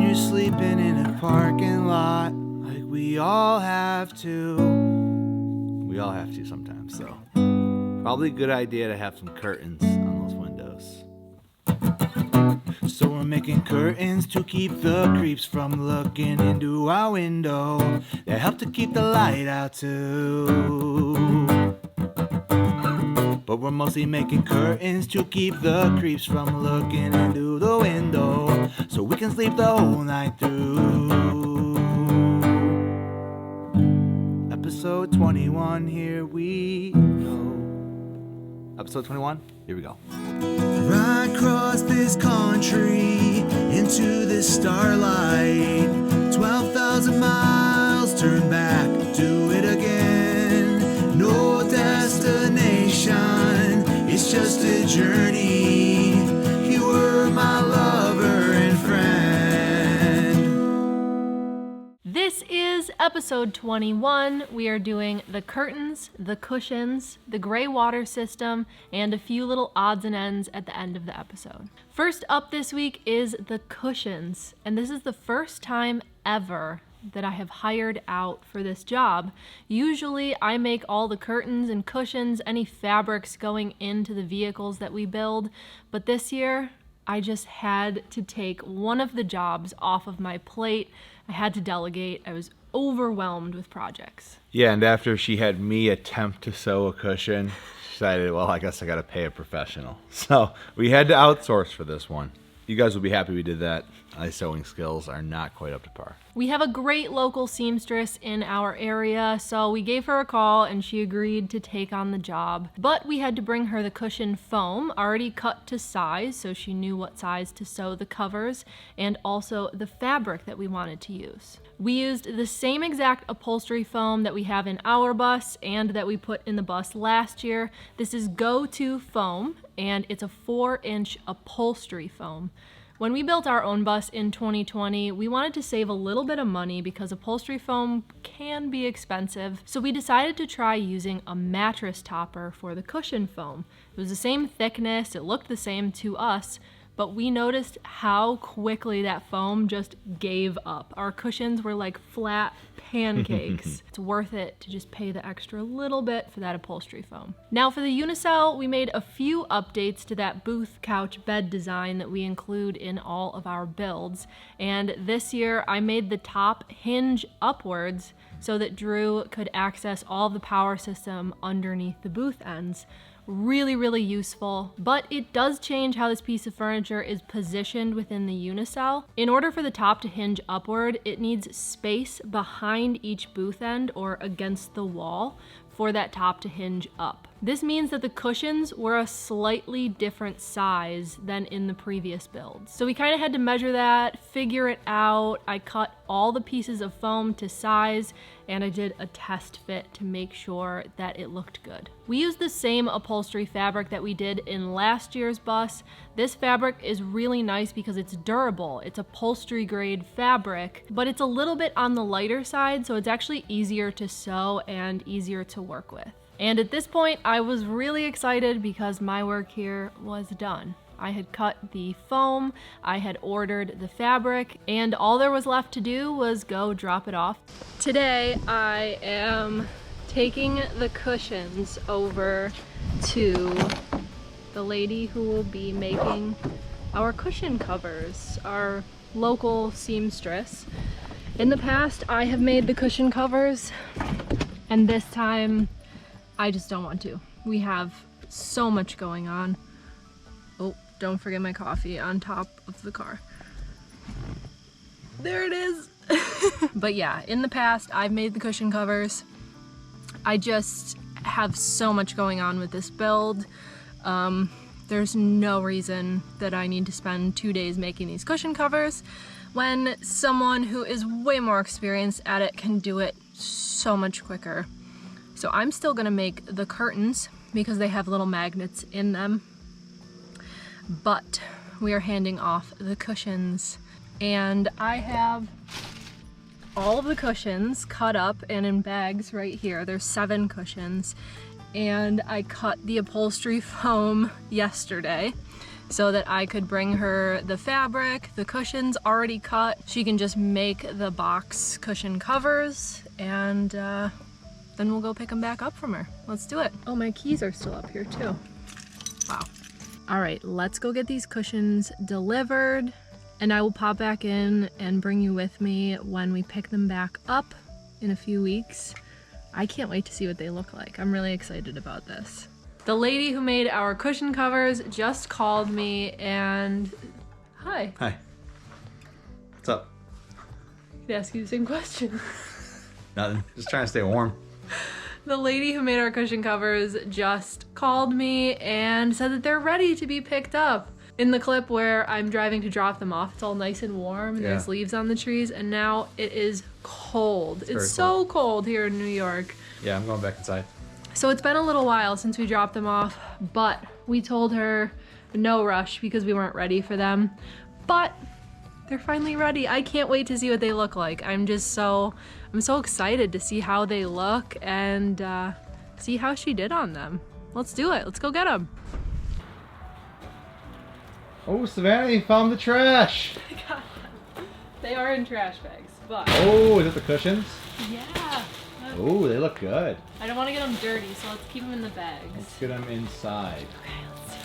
you're sleeping in a parking lot, like we all have to. We all have to sometimes, so probably a good idea to have some curtains on those windows. So we're making curtains to keep the creeps from looking into our window. They help to keep the light out too. But we're mostly making curtains to keep the creeps from looking into the window, so we can sleep the whole night through. Episode 21, here we go. Episode 21, here we go. Right across this country, into this starlight, 12,000 miles, turn back, do it again. No destination, it's just a journey. You were my lover and friend. This is episode 21. We are doing the curtains, the cushions, the gray water system, and a few little odds and ends at the end of the episode. First up this week is the cushions, and this is the first time ever that I have hired out for this job. Usually I make all the curtains and cushions, any fabrics going into the vehicles that we build, but this year I just had to take one of the jobs off of my plate. I had to delegate. I was overwhelmed with projects. Yeah, and after she had me attempt to sew a cushion, she decided, well, I guess I gotta pay a professional. So we had to outsource for this one. You guys will be happy we did that. My sewing skills are not quite up to par. We have a great local seamstress in our area, so we gave her a call and she agreed to take on the job. But we had to bring her the cushion foam already cut to size, so she knew what size to sew the covers, and also the fabric that we wanted to use. We used the same exact upholstery foam that we have in our bus and that we put in the bus last year. This is Go-To foam, and it's a 4-inch upholstery foam. When we built our own bus in 2020, we wanted to save a little bit of money because upholstery foam can be expensive, so we decided to try using a mattress topper for the cushion foam. It was the same thickness, it looked the same to us, but we noticed how quickly that foam just gave up. Our cushions were like flat pancakes. It's worth it to just pay the extra little bit for that upholstery foam. Now for the Unicell, we made a few updates to that booth couch bed design that we include in all of our builds. And this year I made the top hinge upwards so that Drew could access all the power system underneath the booth ends. Really, really useful, but it does change how this piece of furniture is positioned within the Unicell. In order for the top to hinge upward, it needs space behind each booth end or against the wall for that top to hinge up. This means that the cushions were a slightly different size than in the previous builds. So we kind of had to measure that, figure it out. I cut all the pieces of foam to size, and I did a test fit to make sure that it looked good. We used the same upholstery fabric that we did in last year's bus. This fabric is really nice because it's durable. It's upholstery grade fabric, but it's a little bit on the lighter side, so it's actually easier to sew and easier to work with. And at this point, I was really excited because my work here was done. I had cut the foam, I had ordered the fabric, and all there was left to do was go drop it off. Today, I am taking the cushions over to the lady who will be making our cushion covers, our local seamstress. In the past, I have made the cushion covers, and this time, I just don't want to. We have so much going on. Oh, don't forget my coffee on top of the car. There it is. But yeah, in the past, I've made the cushion covers. I just have so much going on with this build. There's no reason that I need to spend 2 days making these cushion covers when someone who is way more experienced at it can do it so much quicker. So I'm still gonna make the curtains because they have little magnets in them, but we are handing off the cushions. And I have all of the cushions cut up and in bags right here. There's 7 cushions, and I cut the upholstery foam yesterday. so that I could bring her the fabric, the cushions already cut. She can just make the box cushion covers, and then we'll go pick them back up from her. Let's do it. Oh, my keys are still up here too. Wow. All right, let's go get these cushions delivered, and I will pop back in and bring you with me when we pick them back up in a few weeks. I can't wait to see what they look like. I'm really excited about this. The lady who made our cushion covers just called me and... Hi. Hi. What's up? I could ask you the same question. Nothing. Just trying to stay warm. The lady who made our cushion covers just called me and said that they're ready to be picked up. In the clip where I'm driving to drop them off, it's all nice and warm and there's leaves on the trees, and now it is cold. It's so cold here in New York. Yeah, I'm going back inside. So it's been a little while since we dropped them off, but we told her no rush because we weren't ready for them. But they're finally ready. I can't wait to see what they look like. I'm so excited to see how they look and see how she did on them. Let's do it. Let's go get them. Oh, Savannah, you found the trash. I got them. They are in trash bags, but... Oh, is it the cushions? Yeah. Oh, they look good. I don't want to get them dirty, so let's keep them in the bags. Let's get them inside. Okay, let's do it.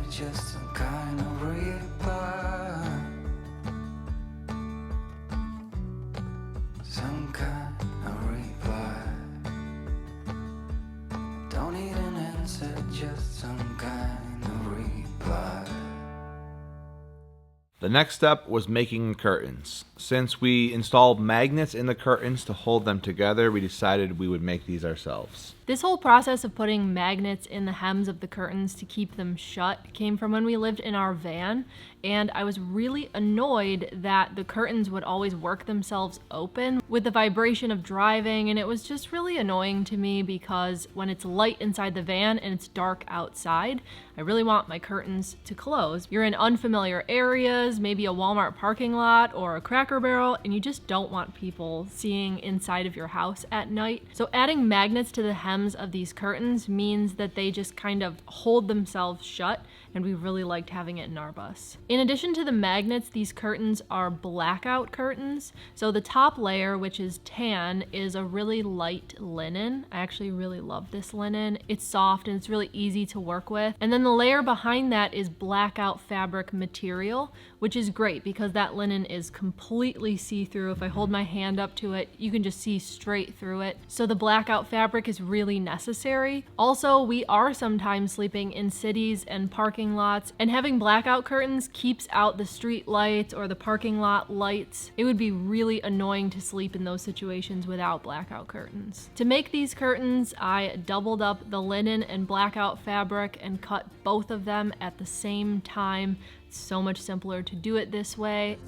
Just some kind of reply. Some kind of reply. Don't need an answer, just some kind of reply. The next step was making curtains. Since we installed magnets in the curtains to hold them together, we decided we would make these ourselves. This whole process of putting magnets in the hems of the curtains to keep them shut came from when we lived in our van, and I was really annoyed that the curtains would always work themselves open with the vibration of driving, and it was just really annoying to me because when it's light inside the van and it's dark outside, I really want my curtains to close. You're in unfamiliar areas, maybe a Walmart parking lot or a Cracker Barrel, and you just don't want people seeing inside of your house at night. So adding magnets to the hems of these curtains means that they just kind of hold themselves shut, and we really liked having it in our bus. In addition to the magnets, these curtains are blackout curtains. So the top layer, which is tan, is a really light linen. I actually really love this linen. It's soft and it's really easy to work with. And then the layer behind that is blackout fabric material, which is great because that linen is completely see-through. If I hold my hand up to it, you can just see straight through it. So the blackout fabric is really necessary. Also, we are sometimes sleeping in cities and parking lots, and having blackout curtains keeps out the street lights or the parking lot lights. It would be really annoying to sleep in those situations without blackout curtains. To make these curtains, I doubled up the linen and blackout fabric and cut both of them at the same time. It's so much simpler to do it this way.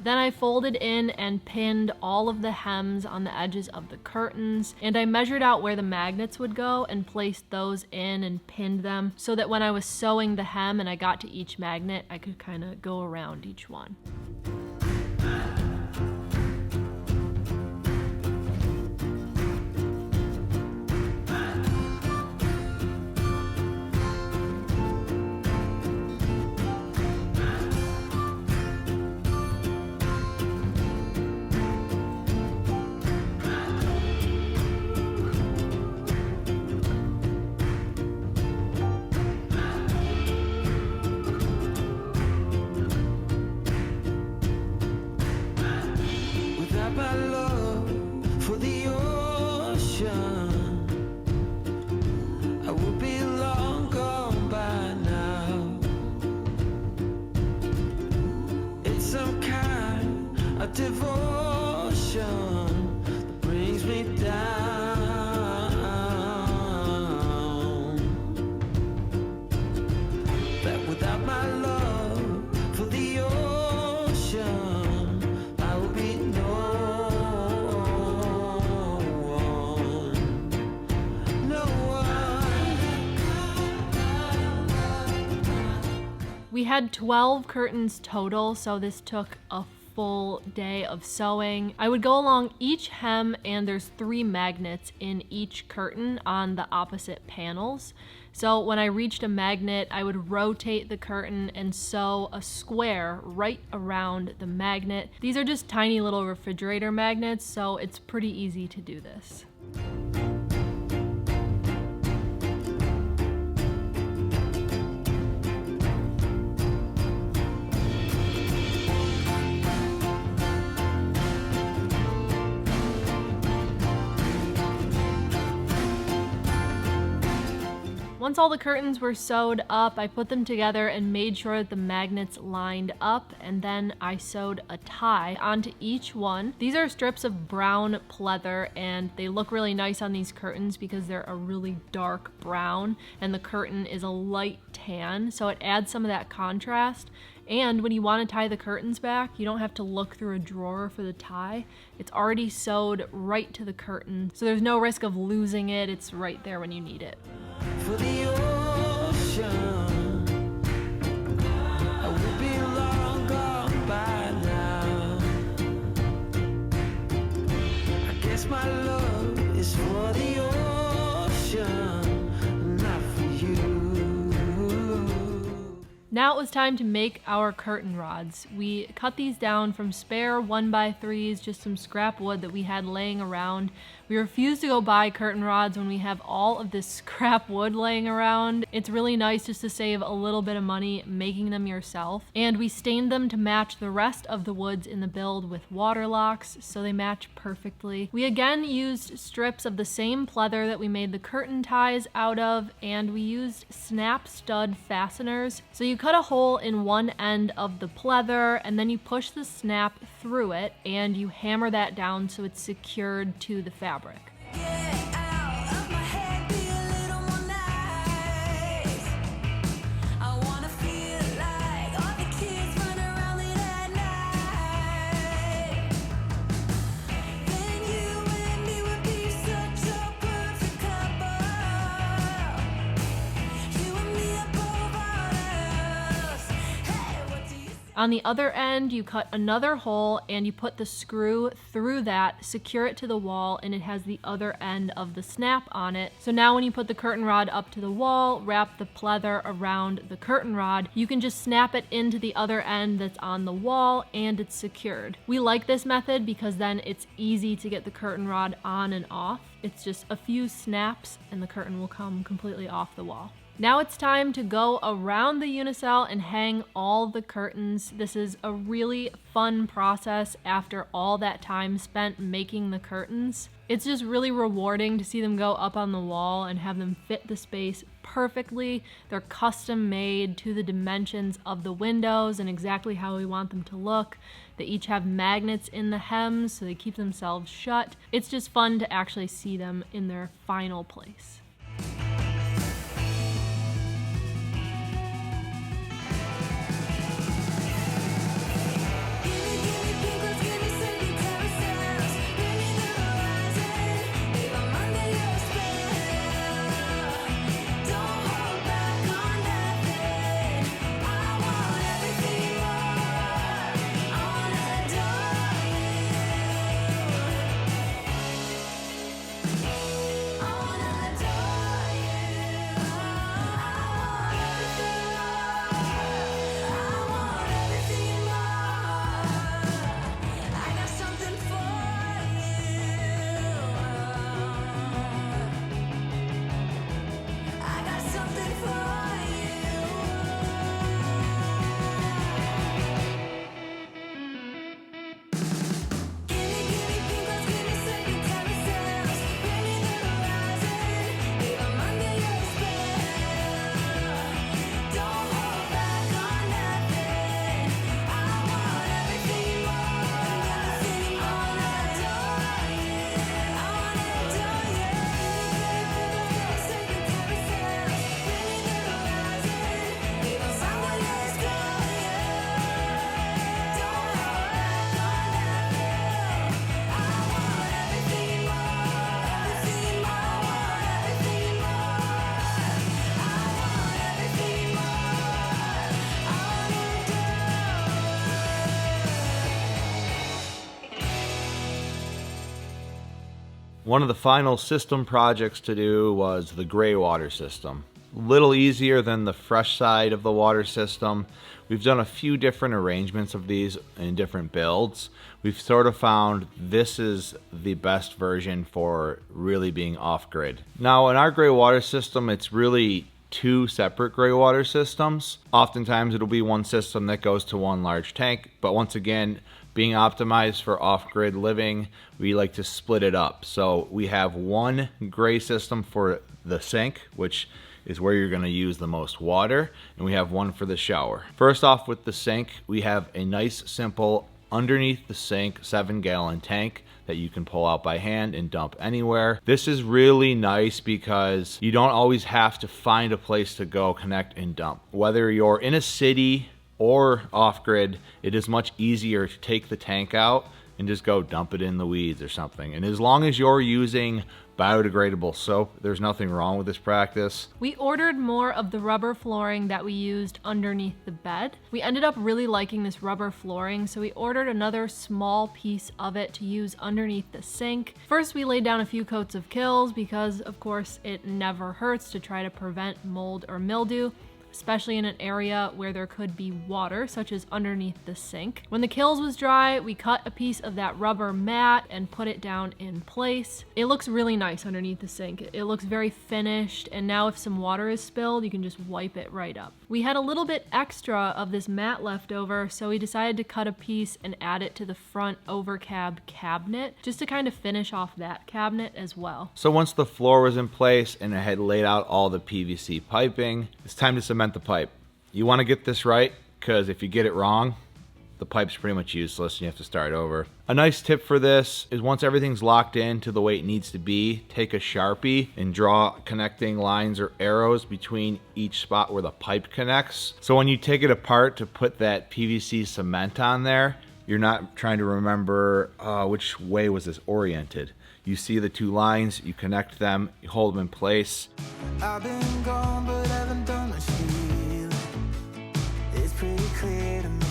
Then I folded in and pinned all of the hems on the edges of the curtains, and I measured out where the magnets would go and placed those in and pinned them so that when I was sewing the hem and I got to each magnet, I could kind of go around each one. My love for the ocean, I would be long gone by now. It's some kind of devotion that brings me down. That without my love for the ocean, I would be We had 12 curtains total, so this took a full day of sewing. I would go along each hem, and there's 3 magnets in each curtain on the opposite panels. So when I reached a magnet, I would rotate the curtain and sew a square right around the magnet. These are just tiny little refrigerator magnets, so it's pretty easy to do this. Once all the curtains were sewed up, I put them together and made sure that the magnets lined up, and then I sewed a tie onto each one. These are strips of brown pleather, and they look really nice on these curtains because they're a really dark brown and the curtain is a light tan, so it adds some of that contrast. And when you want to tie the curtains back, you don't have to look through a drawer for the tie. It's already sewed right to the curtain, so there's no risk of losing it. It's right there when you need it. for the ocean, I would be long gone by now. I guess my love is for the ocean, not for you. Now it was time to make our curtain rods. We cut these down from spare 1x3s, just some scrap wood that we had laying around. We refuse to go buy curtain rods when we have all of this scrap wood laying around. It's really nice just to save a little bit of money making them yourself. And we stained them to match the rest of the woods in the build with water locks, so they match perfectly. We again used strips of the same pleather that we made the curtain ties out of, and we used snap stud fasteners. So you cut a hole in one end of the pleather, and then you push the snap through it, and you hammer that down so it's secured to the fabric. Get out of my head, be a little more nice. I wanna feel like all the kids run around late at night. Then you and me would be such a perfect couple. You and me above all else. Hey, what do you say? On the other end, you cut another hole and you put the screw through that, secure it to the wall, and it has the other end of the snap on it. So now when you put the curtain rod up to the wall, wrap the pleather around the curtain rod, you can just snap it into the other end that's on the wall and it's secured. We like this method because then it's easy to get the curtain rod on and off. It's just a few snaps and the curtain will come completely off the wall. Now it's time to go around the Unicell and hang all the curtains. This is a really fun process after all that time spent making the curtains. It's just really rewarding to see them go up on the wall and have them fit the space perfectly. They're custom made to the dimensions of the windows and exactly how we want them to look. They each have magnets in the hems so they keep themselves shut. It's just fun to actually see them in their final place. Gimme, gimme One of the final system projects to do was the gray water system. A little easier than the fresh side of the water system. We've done a few different arrangements of these in different builds. We've sort of found this is the best version for really being off-grid. Now in our gray water system, it's really two separate gray water systems. Oftentimes it'll be one system that goes to one large tank, but once again, being optimized for off-grid living, we like to split it up. So we have one gray system for the sink, which is where you're gonna use the most water, and we have one for the shower. First off with the sink, we have a nice simple underneath the sink 7-gallon tank that you can pull out by hand and dump anywhere. This is really nice because you don't always have to find a place to go connect and dump. Whether you're in a city or off-grid, it is much easier to take the tank out and just go dump it in the weeds or something. And as long as you're using biodegradable soap, there's nothing wrong with this practice. We ordered more of the rubber flooring that we used underneath the bed. We ended up really liking this rubber flooring, so we ordered another small piece of it to use underneath the sink. First, we laid down a few coats of Kills because, of course, it never hurts to try to prevent mold or mildew, especially in an area where there could be water, such as underneath the sink. When the Kills was dry, we cut a piece of that rubber mat and put it down in place. It looks really nice underneath the sink. It looks very finished, and now if some water is spilled, you can just wipe it right up. We had a little bit extra of this mat left over, so we decided to cut a piece and add it to the front overcab cabinet, just to kind of finish off that cabinet as well. So once the floor was in place and I had laid out all the PVC piping, it's time to cement the pipe. You want to get this right, because if you get it wrong, the pipe's pretty much useless and you have to start over. A nice tip for this is once everything's locked in to the way it needs to be, take a Sharpie and draw connecting lines or arrows between each spot where the pipe connects. So when you take it apart to put that PVC cement on there, you're not trying to remember which way was this oriented. You see the two lines, you connect them, you hold them in place. I've been gone, but haven't done much healing. It's pretty clear to me.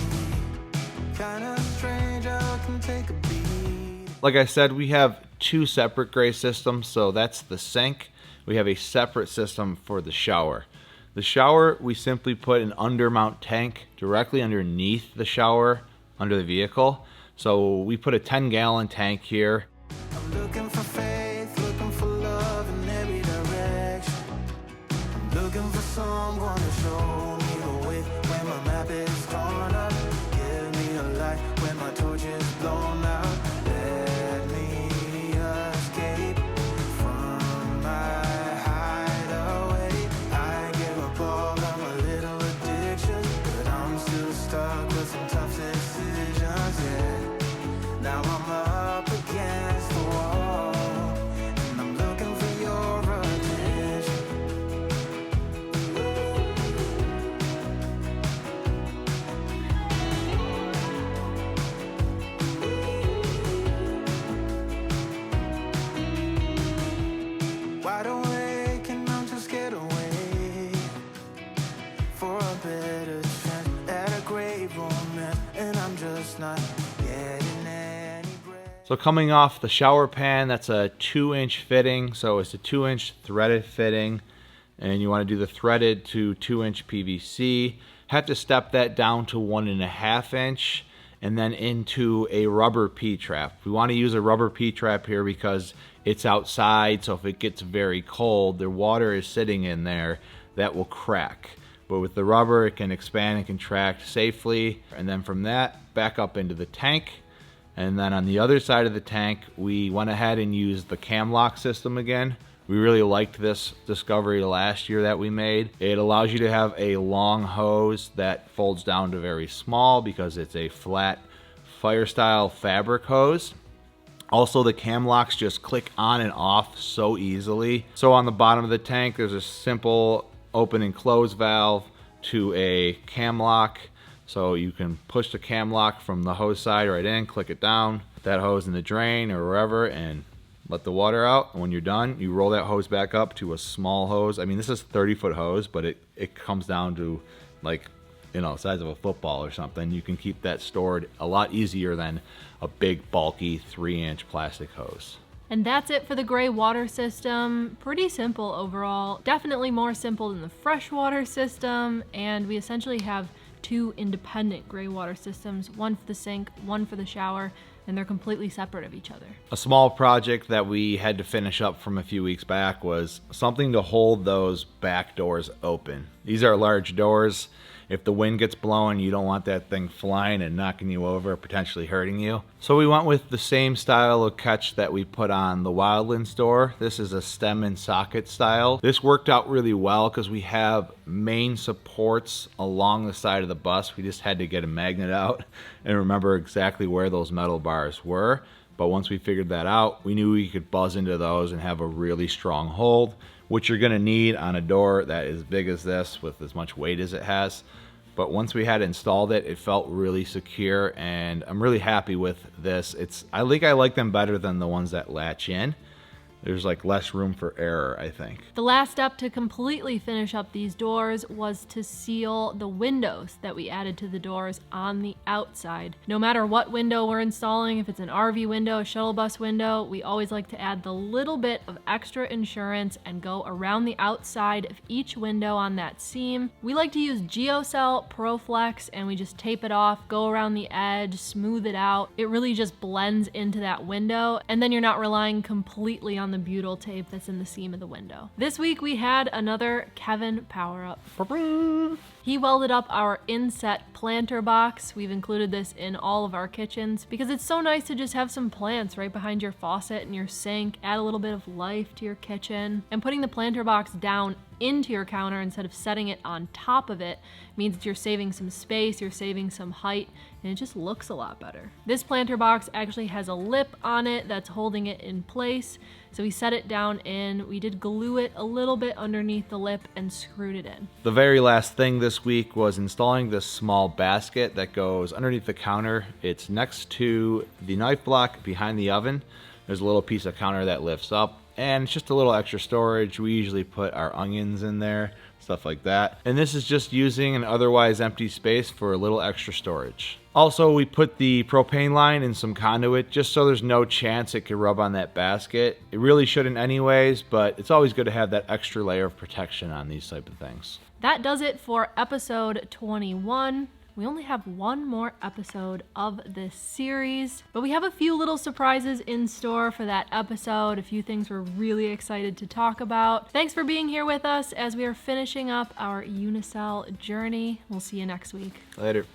Kinda strange how I can take a beat. Like I said, we have two separate gray systems, so that's the sink. We have a separate system for the shower. The shower, we simply put an undermount tank directly underneath the shower, under the vehicle. So we put a 10-gallon tank here. I'm looking for faith, looking for love in every direction. I'm looking for someone to show me the way when my map is torn up. Give me a light when my torch is blown out. Let me escape from my hideaway. I give up all of my little addictions, but I'm still stuck with some tough decisions, yeah. Now I'm up against the wall, and I'm looking for your attention. Wide awake and I'm just scared away for a better chance at a great romance, and I'm just not getting any breath. So coming off the shower pan, that's a 2-inch fitting. So it's a 2-inch threaded fitting, and you want to do the threaded to 2-inch PVC. Have to step that down to 1.5 inch and then into a rubber P-trap. We want to use a rubber P-trap here because it's outside, so if it gets very cold, the water is sitting in there, that will crack. But with the rubber, it can expand and contract safely. And then from that, back up into the tank. And then on the other side of the tank, we went ahead and used the cam lock system again. We really liked this discovery last year that we made. It allows you to have a long hose that folds down to very small because it's a flat fire style fabric hose. Also, the cam locks just click on and off so easily. So on the bottom of the tank, there's a simple open and close valve to a cam lock. So you can push the cam lock from the hose side right in, click it down, put that hose in the drain or wherever, and let the water out. And when you're done, you roll that hose back up to a small hose. I mean, this is a 30-foot hose, but it comes down to like, you know, the size of a football or something. You can keep that stored a lot easier than a big bulky 3-inch plastic hose. And that's it for the gray water system. Pretty simple overall. Definitely more simple than the freshwater system. And we essentially have 2 independent gray water systems, one for the sink, one for the shower, and they're completely separate of each other. A small project that we had to finish up from a few weeks back was something to hold those back doors open. These are large doors. If the wind gets blowing, you don't want that thing flying and knocking you over, potentially hurting you. So we went with the same style of catch that we put on the Wildlands door. This is a stem and socket style. This worked out really well because we have main supports along the side of the bus. We just had to get a magnet out and remember exactly where those metal bars were. But once we figured that out, we knew we could buzz into those and have a really strong hold, which you're gonna need on a door that is big as this with as much weight as it has. But once we had installed it, it felt really secure, and I'm really happy with this. I think I like them better than the ones that latch in. There's like less room for error, I think. The last step to completely finish up these doors was to seal the windows that we added to the doors on the outside. No matter what window we're installing, if it's an RV window, a shuttle bus window, we always like to add the little bit of extra insurance and go around the outside of each window on that seam. We like to use Unicell ProFlex and we just tape it off, go around the edge, smooth it out. It really just blends into that window, and then you're not relying completely on the butyl tape that's in the seam of the window. This week we had another Kevin power-up. He welded up our inset planter box. We've included this in all of our kitchens because it's so nice to just have some plants right behind your faucet and your sink, add a little bit of life to your kitchen. And putting the planter box down into your counter instead of setting it on top of it means that you're saving some space, you're saving some height, and it just looks a lot better. This planter box actually has a lip on it that's holding it in place. So we set it down in, we did glue it a little bit underneath the lip and screwed it in. The very last thing this week was installing this small basket that goes underneath the counter. It's next to the knife block behind the oven. There's a little piece of counter that lifts up, and it's just a little extra storage. We usually put our onions in there, stuff like that. And this is just using an otherwise empty space for a little extra storage. Also, we put the propane line in some conduit just so there's no chance it could rub on that basket. It really shouldn't anyways, but it's always good to have that extra layer of protection on these type of things. That does it for episode 21. We only have one more episode of this series, but we have a few little surprises in store for that episode, a few things we're really excited to talk about. Thanks for being here with us as we are finishing up our Unicell journey. We'll see you next week. Later.